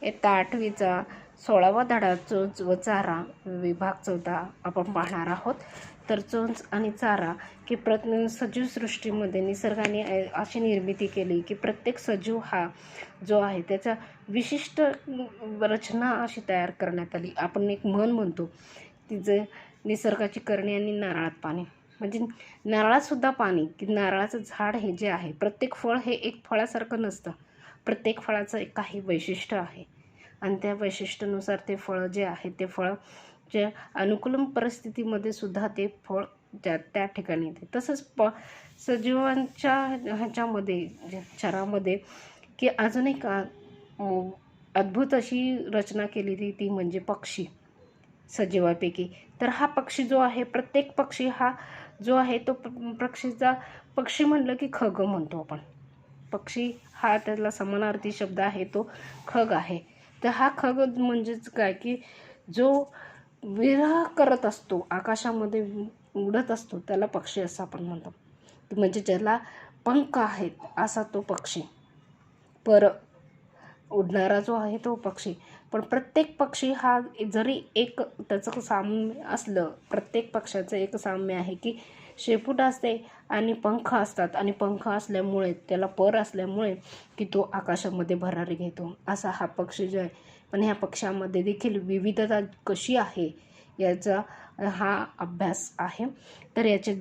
इयत्ता 8वीचा 16वा धडा चोच व चारा विभाग 14 आपण पाहणार आहोत. तर चोच आणि चारा की सजीव सृष्टीमध्ये निसर्गाने अशी निर्मिती केली की प्रत्येक सजीव हा जो आहे त्याचा विशिष्ट रचना अशी तयार करण्यात आली. आपण एक म्हण म्हणतो ती जे निसर्गाची करणी आणि नारळात पाणी, म्हणजे नारळातसुद्धा पाणी, की नारळाचं झाड हे जे आहे, प्रत्येक फळ हे एक फळासारखं नसतं. प्रत्येक फळाचं एक काही वैशिष्ट्य आहे आणि त्या वैशिष्ट्यानुसार ते फळं जे आहे ते फळं जे अनुकूल परिस्थितीमध्ये सुद्धा ते फळ त्या ठिकाणी येते. तसंच सजीवांच्या ह्याच्यामध्ये चरामध्ये की अजून एक अद्भुत अशी रचना केलेली ती म्हणजे पक्षी सजीवापैकी. तर हा पक्षी जो आहे, प्रत्येक पक्षी हा जो आहे तो पक्षी म्हणलं की खग म्हणतो आपण. पक्षी हा त्याला समानार्थी शब्द आहे, तो खग आहे. तर हा खग म्हणजेच काय की जो विहर करत असतो, आकाशामध्ये उडत असतो, त्याला पक्षी असं आपण म्हणतो. म्हणजे ज्याला पंख आहेत असा तो पक्षी, उडणारा जो आहे तो पक्षी. पण प्रत्येक पक्षी हा जरी एक त्याचं साम्य असलं, प्रत्येक पक्षाचं एक साम्य आहे की शेपूट असते आणि पंख असतात, आणि पंख असल्यामुळे त्याला पर असल्यामुळे की तो आकाशामध्ये भरारी घेतो, असा हा पक्षी जो आहे. पण ह्या पक्षामध्ये देखील विविधता कशी आहे याचा हा अभ्यास आहे. तर याचे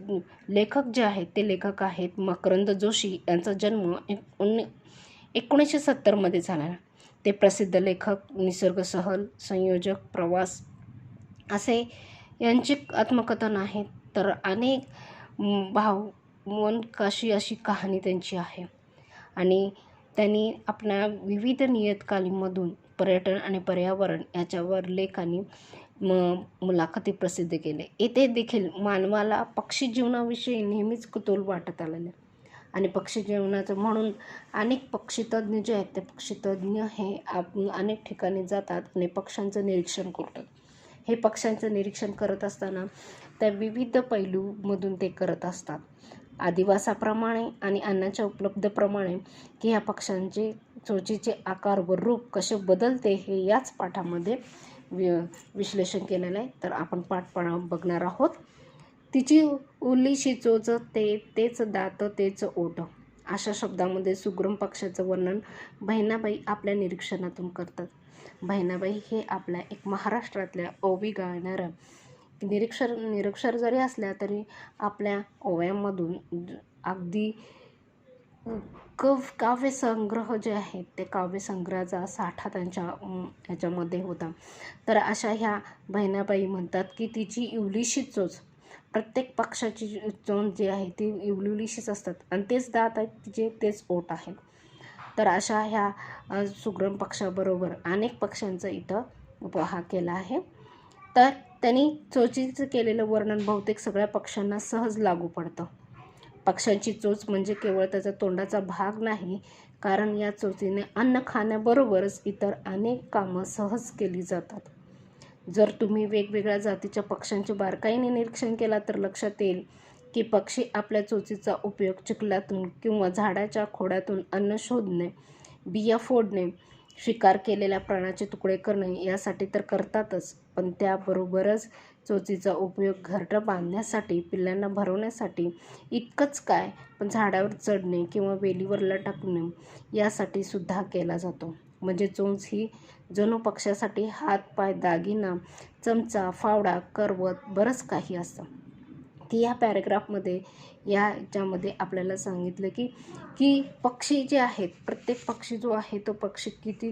लेखक जे आहेत ते लेखक आहेत मकरंद जोशी. यांचा जन्म 1970मध्ये झाला. ते प्रसिद्ध लेखक, निसर्ग सहल, संयोजक, प्रवास असे यांची आत्मकथन आहेत. तर अनेक भाववंत अशी कहाणी त्यांची आहे आणि त्यांनी आपल्या विविध नियतकालीमधून पर्यटन आणि पर्यावरण याच्यावर लेखांनी मुलाखती प्रसिद्ध केले. येथे देखील मानवाला पक्षी जीवनाविषयी नेहमीच कुतूहल वाटत आलेले आणि पक्षी जीवनाचं म्हणून अनेक पक्षीतज्ञ जे आहेत ते पक्षीतज्ञ हे अनेक ठिकाणी जातात आणि पक्ष्यांचं निरीक्षण करतात. हे पक्ष्यांचं निरीक्षण करत असताना त्या विविध पैलूमधून ते करत असतात. अधिवासाप्रमाणे आणि अन्नाच्या उपलब्धप्रमाणे की ह्या पक्ष्यांचे चोचीचे आकार व रूप कसे बदलते हे याच पाठामध्ये विश्लेषण केलेलं आहे. तर आपण पाठ बघणार आहोत. तिची उलीशी चोच तेच दात तेच ओठ, अशा शब्दामध्ये सुग्रम पक्षाचं वर्णन बहिणाबाई आपल्या निरीक्षणातून करतात. बहिणाबाई हे आपल्या एक महाराष्ट्रातल्या ओवी गाणाऱ्या निरक्षर जरी असल्या तरी आपल्या ओव्यांमधून अगदी काव्यसंग्रह जे आहेत ते काव्यसंग्रहाचा साठा त्यांच्या ह्याच्यामध्ये होता. तर अशा ह्या बहिणाबाई म्हणतात की तिची इवलीशी चोच, प्रत्येक पक्षाची चोच जी आहे ती इवलीशीच असतात आणि तेच दात आहेत तिचे, तेच ओठ आहेत. तर अशा ह्या सुग्रम पक्षाबरोबर अनेक पक्ष्यांचा इथं हा केला आहे. तर त्यांनी चोचीचं केलेलं वर्णन बहुतेक सगळ्या पक्ष्यांना सहज लागू पडतं. पक्ष्यांची चोच म्हणजे केवळ त्याचा तोंडाचा भाग नाही, कारण या चोचीने अन्न खाण्याबरोबरच इतर अनेक कामं सहज केली जातात. जर तुम्ही वेगवेगळ्या जातीच्या पक्ष्यांचे बारकाईने निरीक्षण केला तर लक्षात येईल की पक्षी आपल्या चोचीचा उपयोग चिखलातून किंवा झाडाच्या खोडातून अन्न शोधणे, बिया फोडणे, शिकार केलेल्या प्राण्याचे तुकडे करणे यासाठी तर करतातच, पण त्याबरोबरच चोचीचा उपयोग घरटं बांधण्यासाठी, पिल्लांना भरवण्यासाठी इतकंच काय, पण झाडावर चढणे किंवा वेलीवर लटकणे यासाठी सुद्धा केला जातो. म्हणजे चोच ही जणू पक्ष्यासाठी हात, पाय, दागिना, चमचा, फावडा, करवत बरंच काही असतं. ती या पॅरेग्राफमध्ये याच्यामध्ये आपल्याला सांगितलं की पक्षी जे आहेत, प्रत्येक पक्षी जो आहे तो पक्षी किती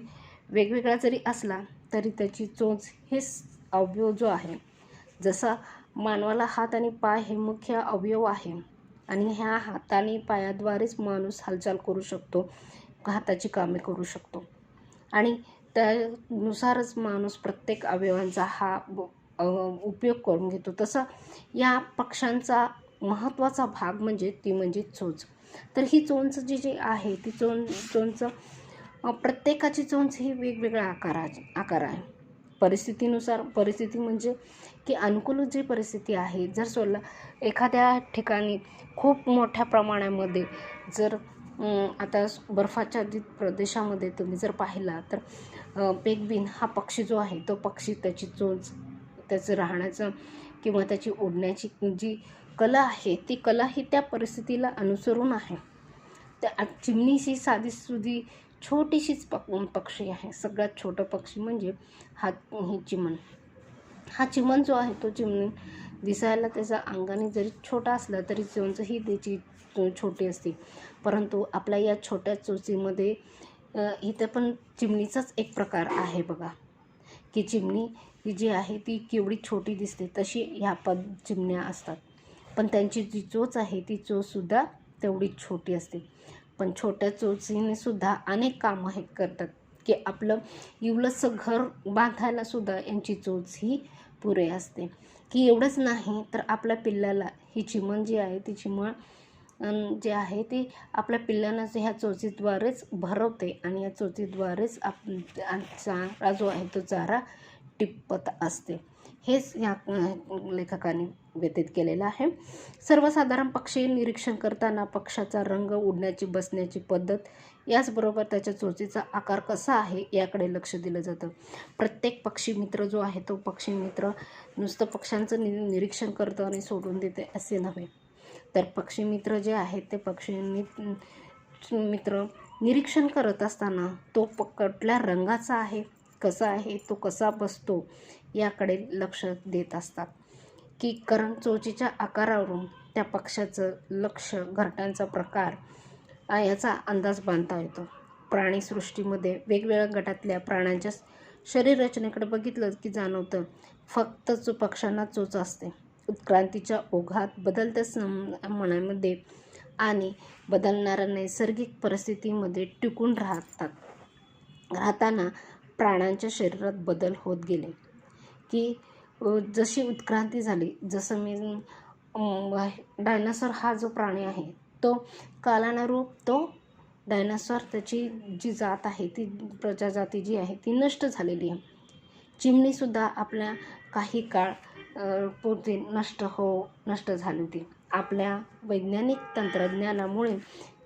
वेगवेगळा जरी असला तरी त्याची चोच हे अवयव जो आहे, जसा मानवाला हात आणि पाय हे मुख्य अवयव आहे आणि ह्या हात आणि पायाद्वारेच माणूस हालचाल करू शकतो, हाताची कामे करू शकतो आणि त्यानुसारच माणूस प्रत्येक अवयवांचा हा उपयोग करून घेतो. तसं या पक्ष्यांचा महत्त्वाचा भाग म्हणजे चोच. तर ही चोच जी आहे ती चोच प्रत्येकाची चोच ही वेगवेगळ्या आकार आहे. परिस्थिती म्हणजे की अनुकूल जी परिस्थिती आहे, जर एखाद्या ठिकाणी खूप मोठ्या प्रमाणामध्ये जर आता बर्फाच्छादित प्रदेशामध्ये तुम्ही जर पाहिला तर पेंग्विन हा पक्षी जो आहे तो पक्षी त्याची चोच, त्याचं राहण्याचं किंवा त्याची उडण्याची जी कला आहे ती कला ही त्या परिस्थितीला अनुसरून आहे. त्या चिमणीशी साधीसुधी छोटीशीच पक्षी आहे. सगळ्यात छोटं पक्षी म्हणजे ही चिमण. हा चिमण जो आहे तो चिमणी दिसायला त्याचा अंगाने जरी छोटा असला तरी चोचही त्याची छोटी असते. परंतु आपल्या या छोट्या चोचीमध्ये इथं पण चिमणीचाच एक प्रकार आहे बघा, की चिमणी ही जी आहे ती केवढी छोटी दिसते तशी ह्या चिमण्या असतात. पण त्यांची जी चोच आहे ती चोचसुद्धा तेवढी छोटी असते. पण छोट्या चोचीने सुद्धा अनेक कामं हे करतात, की आपलं इवलंसं घर बांधायला सुद्धा यांची चोच ही पुरे असते. की एवढंच नाही तर आपल्या पिल्लाला ही चिमण जी आहे ती चिमण जे आहे ती आपल्या पिल्लांना ह्या चोचीद्वारेच भरवते आणि या चोचीद्वारेच चारा जो आहे तो चारा टिपत असते. हेच या लेखकाने व्यतीत केलेलं आहे. सर्वसाधारण पक्षी निरीक्षण करताना पक्षाचा रंग, उडण्याची बसण्याची पद्धत, याचबरोबर त्याच्या चोचीचा आकार कसा आहे याकडे लक्ष दिलं जातं. प्रत्येक पक्षी मित्र जो आहे तो पक्षी मित्र नुसतं पक्ष्यांचं निरीक्षण करतं आणि सोडून देते असे नव्हे, तर पक्षी मित्र जे आहेत ते पक्षी मित्र निरीक्षण करत असताना तो कुठल्या रंगाचा आहे, कसा आहे, तो कसा बसतो याकडे लक्ष देत असतात. की कारण चोचीच्या आकारावरून त्या पक्षाचं लक्ष, घरट्यांचा प्रकार याचा अंदाज बांधता येतो. प्राणीसृष्टीमध्ये वेगवेगळ्या गटातल्या प्राण्यांच्या शरीररचनेकडे बघितलं की जाणवतं फक्त पक्ष्यांना चोच असते. उत्क्रांतीच्या ओघात बदलत्या मनामध्ये आणि बदलणाऱ्या नैसर्गिक परिस्थितीमध्ये टिकून राहताना प्राण्यांच्या शरीरात बदल होत गेले. की जशी उत्क्रांती झाली, जसं मी डायनासॉर हा जो प्राणी आहे तो कालानुरूप तो डायनासॉर त्याची जी जात आहे ती प्रजाती जी आहे ती नष्ट झालेली आहे. चिमणीसुद्धा आपल्या काही काळ पूर्वी नष्ट झाली होती. आपल्या वैज्ञानिक तंत्रज्ञानामुळे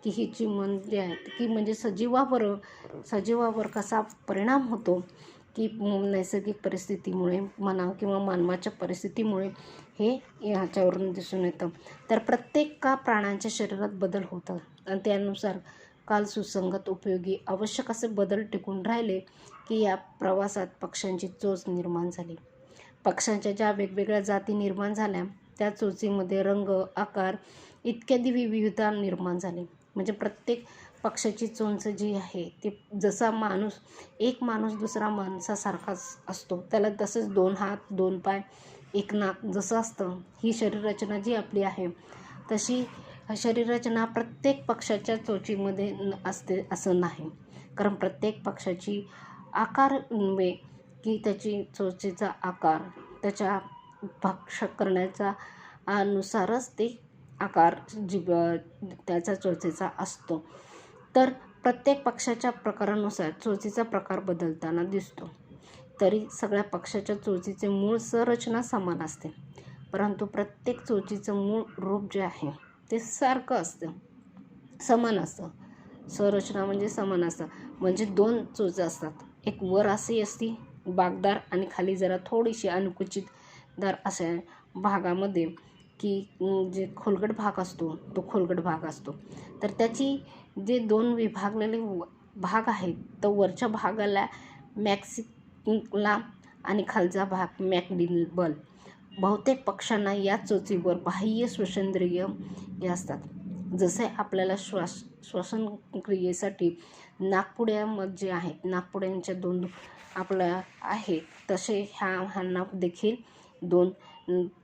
की ही चिमण जी आहे की म्हणजे सजीवावर कसा परिणाम होतो की नैसर्गिक परिस्थितीमुळे म्हणा किंवा मानवाच्या परिस्थितीमुळे हे ह्याच्यावरून दिसून येतं. तर प्रत्येक प्राण्यांच्या शरीरात बदल होतात आणि त्यानुसार काल सुसंगत उपयोगी आवश्यक असे बदल टिकून राहिले की या प्रवासात पक्ष्यांची चोच निर्माण झाली. पक्ष्यांच्या ज्या वेगवेगळ्या जाती निर्माण झाल्या त्या चोचीमध्ये रंग, आकार इत्यादी विविधता निर्माण झाली. म्हणजे प्रत्येक पक्ष्याची चोच जी आहे ती जसा एक माणूस दुसरा माणसासारखाच असतो, त्याला तसंच 2 हात, 2 पाय, 1 नाक जसं असतं, ही शरीररचना जी आपली आहे तशी शरीररचना प्रत्येक पक्षाच्या चोचीमध्ये असते असं नाही. कारण प्रत्येक पक्षाची आकार की त्याची चोचीचा आकार त्याच्या भक्षक करण्याचा अनुसारच ते आकार त्याचा चोचीचा असतो. तर प्रत्येक पक्षाच्या प्रकारानुसार चोचीचा प्रकार बदलताना दिसतो. तरी सगळ्या पक्षाच्या चोचीचे मूळ संरचना समान असते, परंतु प्रत्येक चोचीचं मूळ रूप जे आहे ते सारखं असतं, समान असतं. संरचना म्हणजे समान असतं. म्हणजे 2 चोच असतात, एक वर अशी असती बाकदार आणि खाली जरा थोडीशी अनुकुचितदार अशा भागामध्ये की जे खोलगट भाग असतो तो खोलगट भाग असतो. तर त्याची जे 2 विभागलेले भाग आहेत तर वरच्या भागाला मॅक्सिला आणि खालचा भाग मॅक्डिबल. बहुतेक पक्ष्यांना या चोचीवर बाह्य श्वसनेंद्रिय हे असतात. जसे आपल्याला श्वसनक्रियेसाठी नाकपुड्यामध्ये आहेत, नाकपुड्यांच्या 2 आपल्या आहेत, तसे ह्यांना देखील 2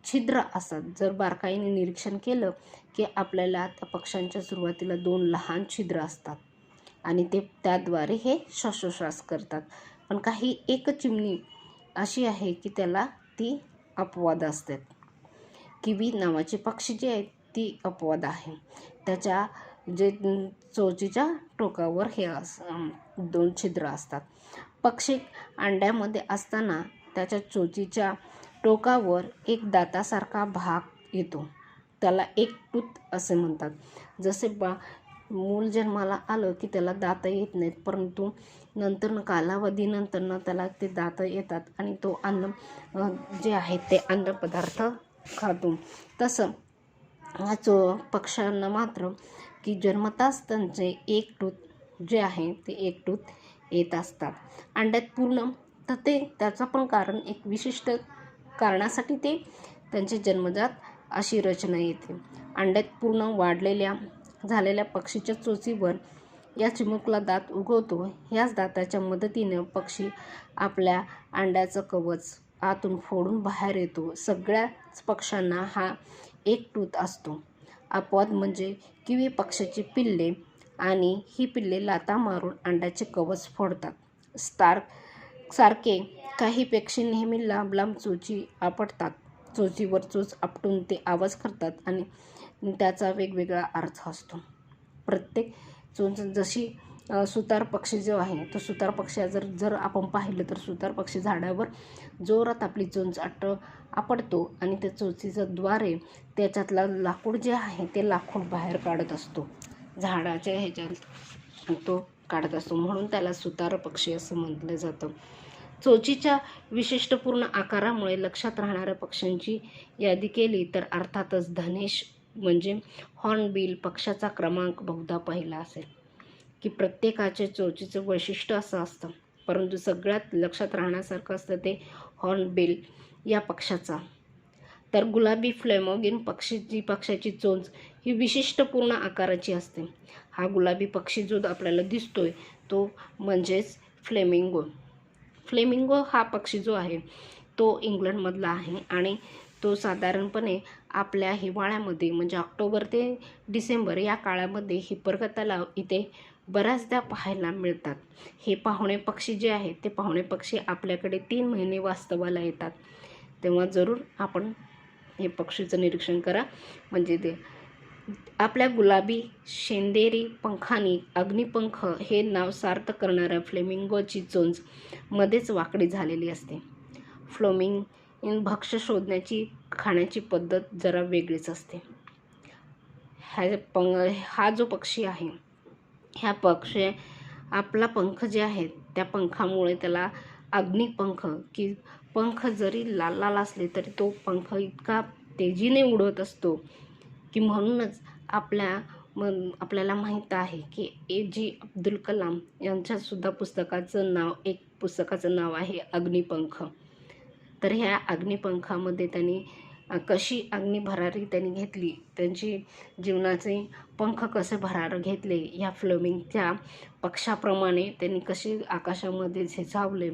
छिद्र असतात. जर बारकाईने निरीक्षण केलं की आपल्याला त्या पक्ष्यांच्या सुरुवातीला 2 लहान छिद्र असतात आणि ते त्याद्वारे हे श्वासोच्छ्वास करतात. पण काही एक चिमणी अशी आहे की त्याला ती अपवाद असतात. किवी नावाची पक्षी जी आहे ती अपवाद आहे. त्याच्या जे चोचीच्या टोकावर हे 2 छिद्र असतात. पक्षी अंड्यामध्ये असताना त्याच्या चोचीच्या टोकावर एक दातासारखा भाग येतो, त्याला एक टूथ असे म्हणतात. जसे मूल जन्माला आलं की त्याला दात येत नाहीत, परंतु नंतर कालावधीनंतर त्याला ते दात येतात आणि तो अन्न जे आहे ते अन्नपदार्थ खातो. तसं पक्ष्यांना मात्र की जन्मताच त्यांचे एक टूथ जे आहे ते एक टूथ येत असतात. अंड्यात पूर्ण तर त्याचं पण कारण एक विशिष्ट कारणासाठी ते त्यांचे जन्मजात अशी रचना येते. अंड्यात पूर्ण झालेल्या पक्षीच्या चोचीवर या चिमुकला दात उगवतो. याच दाताच्या मदतीने पक्षी आपल्या अंड्याचं कवच आतून फोडून बाहेर येतो. सगळ्याच पक्ष्यांना हा एक टूथ असतो. अपवाद म्हणजे किवी पक्ष्याची पिल्ले, आणि ही पिल्ले लाथा मारून अंड्याचे कवच फोडतात. सारखे काही पक्षी नेहमी लांब लांब चोची आपटतात. चोचीवर चोच आपटून ते आवाज करतात आणि त्याचा वेगवेगळा अर्थ असतो. प्रत्येक चोच जशी सुतार पक्षी जो आहे तो सुतार पक्षी जर आपण पाहिलं तर सुतार पक्षी झाडावर जोरात आपली चोच आपटतो आणि त्या चोचीच्या द्वारे त्याच्यातलं लाकूड जे आहे ते लाकूड बाहेर काढत असतो. झाडाच्या ह्याच्यात तो काढत असतो, म्हणून त्याला सुतार पक्षी असं म्हटलं जातं. चोचीच्या विशिष्टपूर्ण आकारामुळे लक्षात राहणाऱ्या पक्ष्यांची यादी केली तर अर्थातच धनेश म्हणजे हॉर्नबिल पक्ष्याचा क्रमांक बहुधा पहिला असेल. की प्रत्येकाचे चोचीचं वैशिष्ट्य असं असतं, परंतु सगळ्यात लक्षात राहण्यासारखं असतं ते हॉर्नबिल या पक्ष्याचा. तर गुलाबी फ्लेमिंगो पक्षाची चोच ही विशिष्टपूर्ण आकाराची असते. हा गुलाबी पक्षी जो आपल्याला दिसतोय तो म्हणजेच फ्लेमिंगो हा पक्षी जो आहे तो इंग्लंडमधला आहे आणि तो साधारणपणे आपल्या हिवाळ्यामध्ये म्हणजे ऑक्टोबर ते डिसेंबर या काळामध्ये हिप्परगा तलाव इथे बऱ्याचदा पाहायला मिळतात. हे पाहुणे पक्षी जे आहेत ते पाहुणे पक्षी आपल्याकडे 3 महिने वास्तवाला येतात. तेव्हा जरूर आपण हे पक्षीचं निरीक्षण करा. म्हणजे ते आपल्या गुलाबी शेंदेरी पंखांनी अग्निपंख हे नाव सार्थ करणाऱ्या फ्लेमिंगोची चोच मध्येच वाकडी झालेली असते. भक्ष्य शोधण्याची खाण्याची पद्धत जरा वेगळीच असते. हा जो पक्षी आहे ह्या पक्षी आपला पंख जे आहेत त्या पंखामुळे त्याला अग्निपंख की पंख जरी लाल लाल असले तरी तो पंख इतका तेजीने उडवत असतो की म्हणूनच आपल्याला माहीत आहे की AJ अब्दुल कलाम यांच्यासुद्धा पुस्तकाचं नाव आहे अग्निपंख. तर ह्या अग्निपंखामध्ये त्यांनी कशी अग्निभरारी त्यांनी घेतली, त्यांची जीवनाचे पंख कसे भरार घेतले, या फ्लेमिंगच्या पक्षाप्रमाणे त्यांनी कसे आकाशामध्ये झेजावले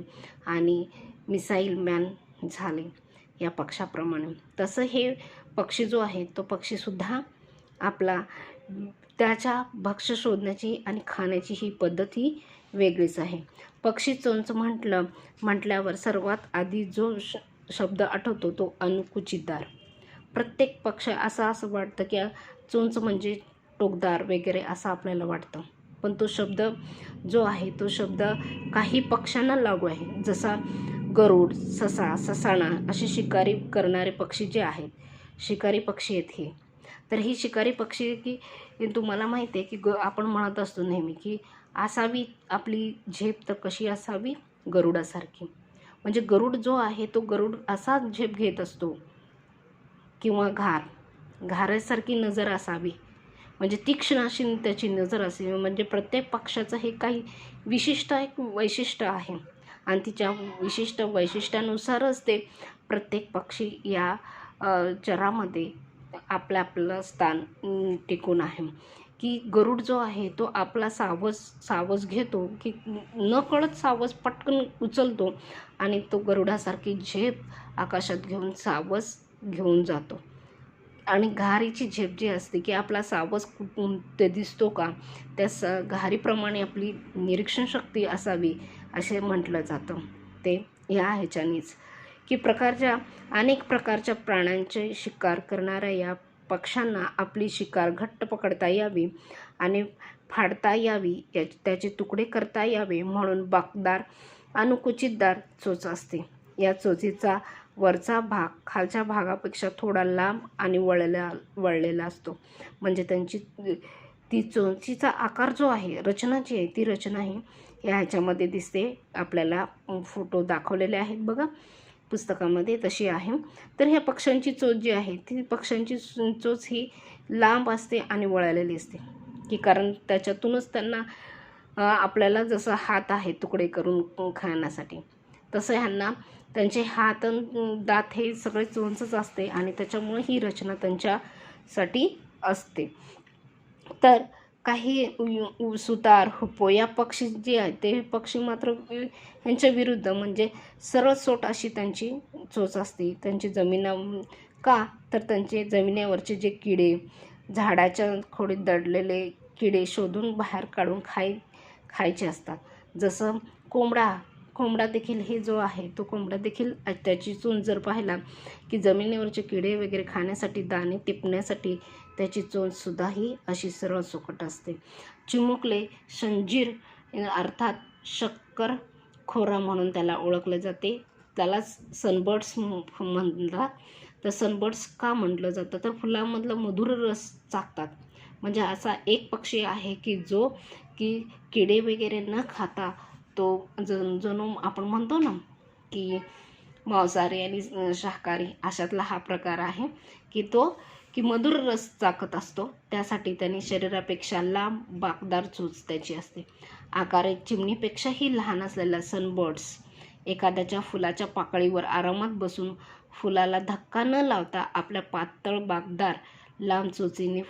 आणि मिसाईल मॅन झाले या पक्षाप्रमाणे, तसं हे पक्षी जो आहे तो पक्षीसुद्धा आपला त्याच्या भक्ष्य शोधण्याची आणि खाण्याची ही पद्धत ही वेगळीच आहे. पक्षी चोच म्हटल्यावर सर्वात आधी जो शब्द आठवतो तो अनुकुचीदार. प्रत्येक पक्ष असं वाटतं की चोच म्हणजे टोकदार वगैरे असं आपल्याला वाटतं, पण तो शब्द जो आहे तो शब्द काही पक्ष्यांना लागू आहे. जसा गरुड, ससा, ससाणा असे शिकारी करणारे पक्षी जे आहेत, शिकारी पक्षी आहेत हे. तर ही शिकारी पक्षी की तुम्हाला माहिती आहे की आपण म्हणत असतो नेहमी की असावी आपली झेप तर कशी असावी गरुडासारखी. म्हणजे गरुड जो आहे तो गरुड असा झेप घेत असतो, किंवा घारासारखी नजर असावी, म्हणजे तीक्ष्ण अशी त्याची नजर असावी. म्हणजे प्रत्येक पक्षाचं हे काही विशिष्ट एक वैशिष्ट्य आहे आणि तिच्या विशिष्ट वैशिष्ट्यानुसारच ते प्रत्येक पक्षी या चरामध्ये आपलं स्थान टिकून आहे. की गरुड जो आहे तो आपला सावज घेतो की नकळत सावज पटकन उचलतो आणि तो गरुडासारखी झेप आकाशात घेऊन सावज घेऊन जातो. आणि घारीची झेप जी असते की आपला सावज कुठून ते दिसतो का, त्या घारीप्रमाणे आपली निरीक्षण शक्ती असावी असे म्हटलं जातं. ते ह्या ह्याच्यानेच की अनेक प्रकारच्या प्राण्यांचे शिकार करणाऱ्या या पक्ष्यांना आपली शिकार घट्ट पकडता यावी आणि फाडता यावी, त्याचे तुकडे करता यावे म्हणून बाकदार अनुकुचीदार चोच असते. या चोचीचा वरचा भाग खालच्या भागापेक्षा थोडा लांब आणि वळलेला असतो. म्हणजे त्यांची ती चोचीचा आकार जो आहे, रचना जी आहे, ती रचना ही ह्याच्यामध्ये दिसते. आपल्याला फोटो दाखवलेले आहेत बघा पुस्तकामध्ये, तशी आहे. तर ह्या पक्ष्यांची चोच जी आहे, ती पक्ष्यांची चोच ही लांब असते आणि वळलेली असते, की कारण त्याच्यातूनच त्यांना आपल्याला जसं हात आहे तुकडे करून खाण्यासाठी, तसं ह्यांना त्यांचे हात दात हे सगळे चोचच असते आणि त्याच्यामुळे ही रचना त्यांच्यासाठी असते. तर काही सुतार, हुप्पो या पक्षी जे आहेत ते पक्षी मात्र ह्यांच्या विरुद्ध म्हणजे सरळसोट अशी त्यांची चोच असते. त्यांची का तर त्यांचे जमिनीवरचे जे किडे, झाडाच्या खोडीत दडलेले किडे शोधून बाहेर काढून खायचे असतात. जसं कोंबडा देखील हे जो आहे तो कोंबडा देखील त्याची चोच जर पाहिला की जमिनीवरचे किडे वगैरे खाण्यासाठी, दाणे टिपण्यासाठी त्याची चोचसुद्धा ही अशी सरळसोकट असते. चिमुकले शंजीर अर्थात शक्करखोरा म्हणून त्याला ओळखले जाते. त्यालाच सनबर्ड्स म्हणतात. तर सनबर्ड्स का म्हटलं जातं, तर फुलामधलं मधुर रस चाखतात. म्हणजे असा एक पक्षी आहे की जो की किडे वगैरे न खाता तो जणू आपण म्हणतो ना की मांसाहारी आणि शाकाहारी अशातला हा प्रकार आहे की मधुर रस चाखत असतो. त्यासाठी त्याने शरीरापेक्षा लांब बाकदार चोच त्याची असते. आकारात चिमणीपेक्षाही लहान असलेल्या सनबर्ड्स एखाद्याच्या फुलाच्या पाकळीवर आरामात बसून फुलाला धक्का न लावता आपल्या पातळ बाकदार लांब चोचीने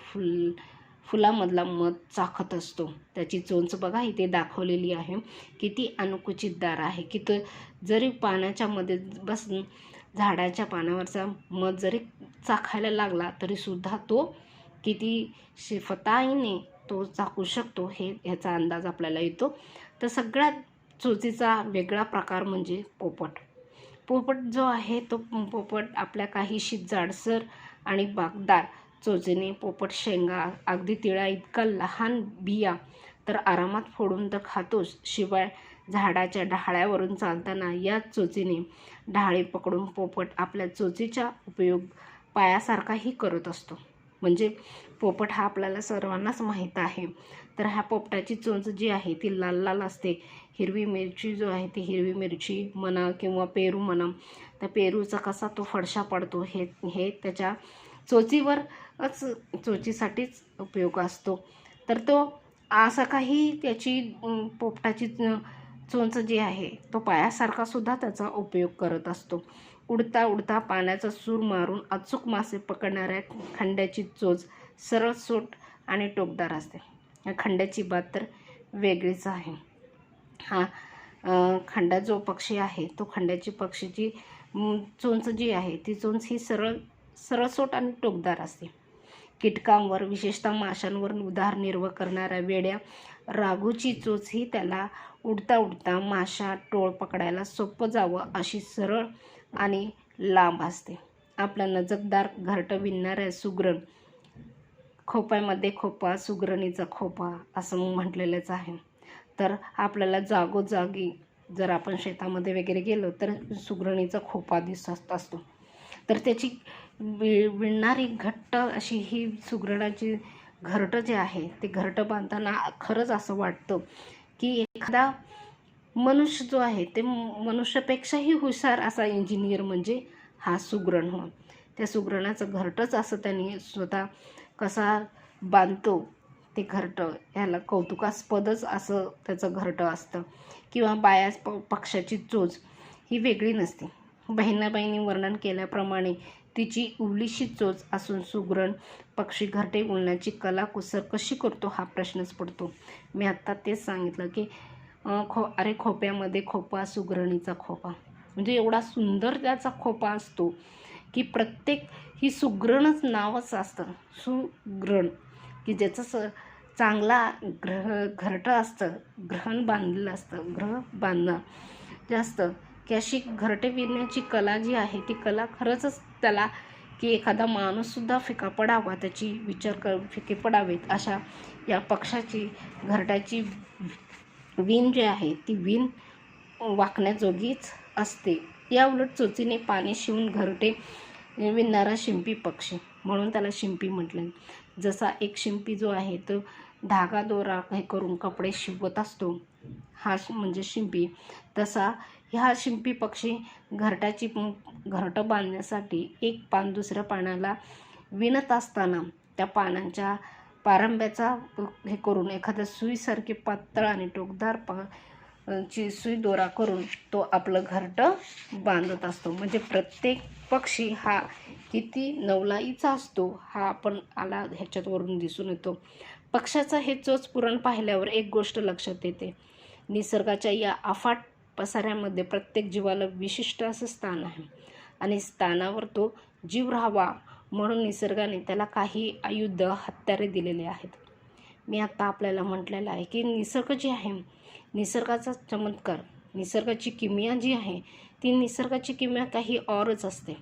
फुलामधला मध चाखत असतो. त्याची चोच बघा इथे दाखवलेली आहे, किती अनुकुचितदार आहे, की तो जरी पाण्याच्या मध्ये बसून झाडाच्या पानावरचा मध जरी चाखायला लागला तरीसुद्धा तो किती शिफताईने तो चाखू शकतो हे ह्याचा अंदाज आपल्याला येतो. तर सगळ्यात चोचीचा वेगळा प्रकार म्हणजे पोपट जो आहे तो पोपट आपल्या काहीशी जाडसर आणि बाकदार चोचीने पोपट शेंगा, अगदी तिळा इतका लहान बिया तर आरामात फोडून तर खातोच, शिवाय झाडाच्या डहाळ्यावरून चालताना याच चोचीने डहाळी पकडून पोपट आपल्या चोचीचा उपयोग पायासारखाही करत असतो. म्हणजे पोपट हा आपल्याला सर्वांनाच माहीत आहे. तर ह्या पोपटाची चोच जी आहे ती लाल लाल असते. हिरवी मिरची जो आहे ती हिरवी मिरची म्हणा किंवा पेरू म्हणा, त्या पेरूचा कसा तो फडशा पडतो हे त्याच्या चोचीसाठीच उपयोग असतो. तर तो असा काही त्याची पोपटाची चोच जी आहे तो पायासारखा सुद्धा त्याचा उपयोग करत असतो. उडता उडता पाण्याचा सूर मारून अचूक मासे पकडणाऱ्या खंड्याची चोच सरळसोट आणि टोकदार असते. या खंड्याची बात तर वेगळीच आहे. हा खंडा जो पक्षी आहे तो खंड्याची पक्षीची चोच जी आहे ती चोच ही सरळसोट आणि टोकदार असते. कीटकांवर विशेषतः माशांवर उदरनिर्वाह करणाऱ्या वेड्या राघूची चोच ही त्याला उडता उडता माशा टोळ पकडायला सोपं जावं अशी सरळ आणि लांब असते. आपला नजकदार घरटं विणणाऱ्या सुगरण, खोप्यामध्ये खोपा सुगरणीचा खोपा असं म्हटलेलंच आहे. तर आपल्याला जागोजागी जर आपण शेतामध्ये वगैरे गेलो तर सुगरणीचा खोपा दिसत असतो. तर त्याची विणणारी घट्ट अशी ही सुगरणाची घरटं जे आहे ते घरटं बांधताना खरंच असं वाटतं की एखादा मनुष्य जो आहे ते मनुष्यापेक्षाही हुशार असा इंजिनियर म्हणजे हा सुगरण हो. त्या सुगरणाचं घरटंच असं त्यांनी स्वतः कसा बांधतो ते घरटं, ह्याला कौतुकास्पदच असं त्याचं घरटं असतं. किंवा पक्षाची चोच ही वेगळी नसते. बहिणाबाईंनी वर्णन केल्याप्रमाणे तिची उवलीशी चोच असून सुगरण पक्षी घरटे उलण्याची कला कुसर कशी करतो हा प्रश्नच पडतो. मी आत्ता तेच सांगितलं की खोप्यामध्ये खोपा सुगरणीचा खोपा, म्हणजे एवढा सुंदर त्याचा खोपा असतो की प्रत्येक ही सुगरणच नावच असतं सुगरण, की ज्याचं चांगला घरटं असतं, ग्रहण बांधलेलं असतं, ग्रह बांधणं जास्त की अशी घरटे विणण्याची कला जी आहे ती कला खरंच त्याला की एखादा माणूससुद्धा फिका पडावा, त्याची फिके पडावेत अशा या पक्षाची घरटाची विण जी आहे ती विण वाकण्याजोगीच असते. या उलट चोचीने पाणी शिवून घरटे विणणारा शिंपी पक्षी म्हणून त्याला शिंपी म्हटलं. जसा एक शिंपी जो आहे तो धागा दोरा हे करून कपडे शिवत असतो, हा म्हणजे शिंपी, तसा ह्या शिंपी पक्षी घरटं बांधण्यासाठी एक पान दुसऱ्या पानाला विणत असताना त्या पानांच्या पारंब्याचा हे करून एखाद्या सुईसारखी पातळ आणि टोकदार ची सुई दोरा करून तो आपलं घरटं बांधत असतो. म्हणजे प्रत्येक पक्षी हा किती नवलाईचा असतो हा आपण ह्याच्यावरून दिसून येतो. पक्ष्याचं हे चोच पुराण पाहिल्यावर एक गोष्ट लक्षात येते. निसर्गाच्या या अफाट पसाऱ्यामध्ये प्रत्येक जीवाला विशिष्ट असं स्थान आहे आणि स्थानावर तो जीव राहावा म्हणून निसर्गाने त्याला काही आयुध हत्यारे दिलेले आहेत. मी आता आपल्याला म्हटलेलं आहे की निसर्ग जे आहे, निसर्गाचा चमत्कार, निसर्गाची किमया जी आहे ती निसर्गाची किमया काही औरच असते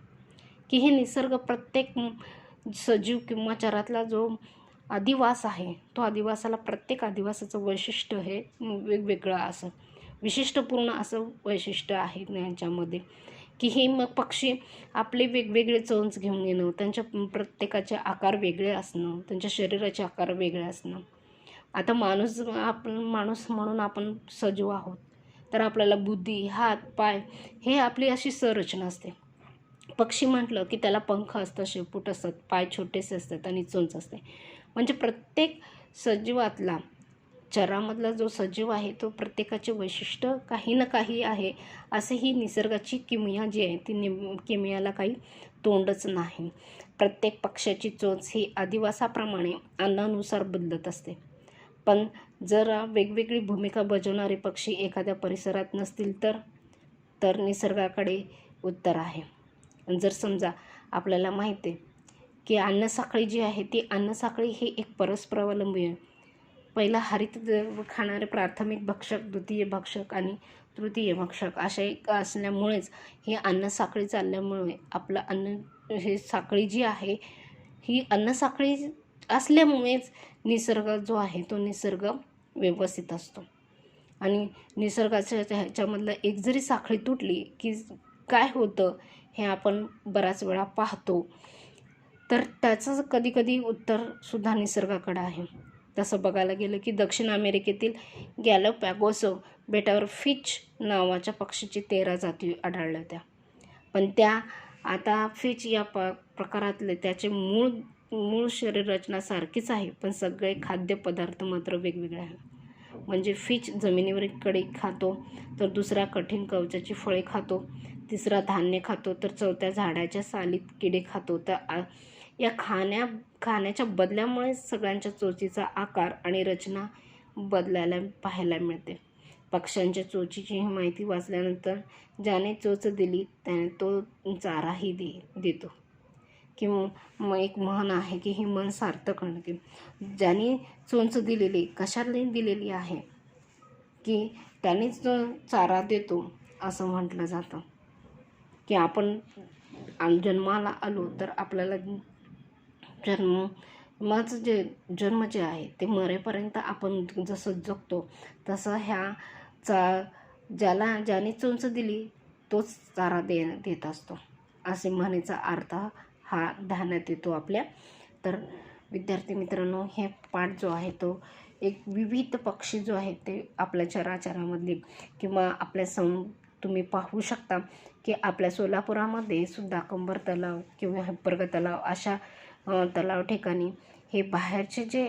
की हे निसर्ग प्रत्येक सजीव किंवा चरातला जो आदिवास आहे तो आदिवासाला प्रत्येक आदिवासाचं वैशिष्ट्य हे वेगवेगळं असं विशिष्टपूर्ण असं वैशिष्ट्य आहे यांच्यामध्ये की हे मग पक्षी आपले वेगवेगळे चोंच घेऊन येणं, त्यांच्या प्रत्येकाचे आकार वेगळे असणं, त्यांच्या शरीराचे आकार वेगळे असणं. आता माणूस म्हणून आपण सजीव आहोत तर आपल्याला बुद्धी, हात, पाय हे आपली अशी संरचना असते. पक्षी म्हटलं की त्याला पंख असतात, शेपूट असतात, पाय छोटेसे असतात आणि चोंच असते. म्हणजे प्रत्येक सजीवातला चरामधला जो सजीव आहे तो प्रत्येकाचे वैशिष्ट्य काही ना काही आहे. असं ही निसर्गाची किमया जी आहे ती किमयाला काही तोंडच नाही. प्रत्येक पक्ष्याची चोच ही आदिवासाप्रमाणे अन्नानुसार बदलत असते. पण जर वेगवेगळी भूमिका बजावणारे पक्षी एखाद्या परिसरात नसतील तर निसर्गाकडे उत्तर आहे. जर समजा आपल्याला माहिती आहे की अन्नसाखळी जी आहे ती अन्नसाखळी ही एक परस्परावलंबी आहे. पहिला हरित खाणारे प्राथमिक भक्षक, द्वितीय भक्षक आणि तृतीय भक्षक अशा एक असल्यामुळेच ही अन्नसाखळी चालल्यामुळे आपलं अन्न हे साखळी जी आहे ही अन्नसाखळी असल्यामुळेच निसर्ग जो आहे तो निसर्ग व्यवस्थित असतो. आणि निसर्गाच्या ह्याच्यामधलं एक जरी साखळी तुटली की काय होतं हे आपण बऱ्याच वेळा पाहतो. तर त्याचं कधीकधी उत्तरसुद्धा निसर्गाकडं आहे. तसं बघायला गेलं की दक्षिण अमेरिकेतील गॅलापॅगोस बेटावर फिच नावाच्या पक्षीची 13 जाती आढळल्या होत्या. पण त्या आता फिच या प्रकारातले त्याचे मूळ शरीररचना सारखीच आहे, पण सगळे खाद्यपदार्थ मात्र वेगवेगळे आहे. म्हणजे फिच जमिनीवरील कडे खातो, तर दुसरा कठीण कवचाची फळे खातो, तिसरा धान्य खातो, तर चौथ्या झाडाच्या सालीत किडे खातो. तर या खाण्याच्या बदल्यामुळे सगळ्यांच्या चोचीचा आकार आणि रचना बदलायला पाहायला मिळते. पक्ष्यांच्या चोचीची ही माहिती वाचल्यानंतर ज्याने चोच दिली त्याने तो चाराही देतो. किंवा एक म्हण आहे की ही म्हण सार्थक आहे की ज्याने चोच दिलेली कशाला दिलेली आहे की त्यानेच जो चारा देतो असं म्हटलं जातं. की आपण जन्माला आलो तर आपल्याला जन्म जे आहे ते मरेपर्यंत आपण जसं जगतो तसं ज्याने चोच दिली तोच चारा देत असतो असे म्हणीचा अर्थ हा ध्यानात येतो आपल्या. तर विद्यार्थी मित्रांनो, हे पाठ जो आहे तो एक विविध पक्षी जो आहे ते आपल्या चराचरामधले किंवा तुम्ही पाहू शकता की आपल्या सोलापुरामध्ये सुद्धा कंबर तलाव किंवा हिप्परगा तलाव अशा तलाव ठिकाणी हे बाहेरचे जे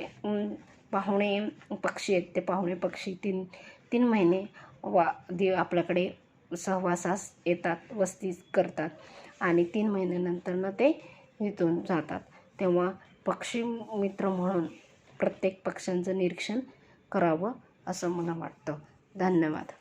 पाहुणे पक्षी आहेत ते पाहुणे पक्षी तीन महिने आपल्याकडे सहवासास येतात, वस्ती करतात आणि 3 महिन्यानंतर ते इथून जातात. तेव्हा पक्षी मित्र म्हणून प्रत्येक पक्ष्यांचं निरीक्षण करावं असं मला वाटतं. धन्यवाद.